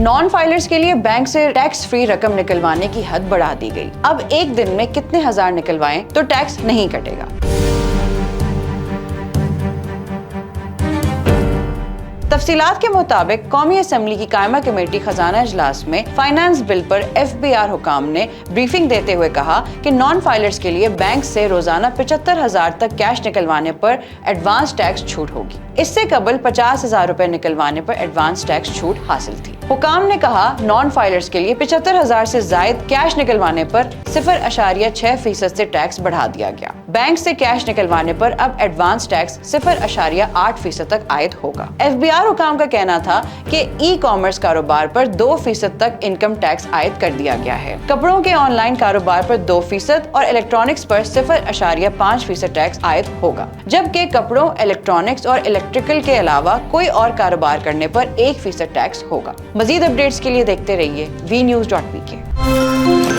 Non filers के लिए bank से टैक्स फ्री रकम निकलवाने की हद बढ़ा दी गई। अब एक दिन में कितने हजार निकलवाएं तो टैक्स नहीं कटेगा। तफसीलात के मुताबिक कौमी असम्बली की कायमा कमेटी खजाना इजलास में फाइनेंस बिल पर FBI हुकाम ने ब्रीफिंग देते हुए कहा कि नॉन फाइलर्स के लिए बैंक से रोजाना 75,000 तक कैश निकलवाने पर एडवांस टैक्स छूट होगी। इससे कबल 50,000 रुपए निकलवाने पर एडवांस टैक्स छूट हासिल थी। हुकाम ने कहा नॉन फाइलर्स के लिए 75,000 से जायद कैश निकलवाने पर 0.6% से टैक्स बढ़ा दिया गया। बैंक से कैश निकलवाने पर अब एडवांस टैक्स 0.8% तक आयद होगा। FBI हुकाम का कहना था कि ई-कॉमर्स कारोबार पर 2% तक इनकम टैक्स आयद कर दिया गया है। कपड़ों के ऑनलाइन कारोबार पर 2% और इलेक्ट्रॉनिक्स पर 0.5% टैक्स आयद होगा, जबकि कपड़ों, इलेक्ट्रॉनिक्स और इलेक्ट्रिकल के अलावा कोई और कारोबार करने पर 1% टैक्स होगा। मजीद अपडेट्स के लिए देखते रहिए vnews.pk।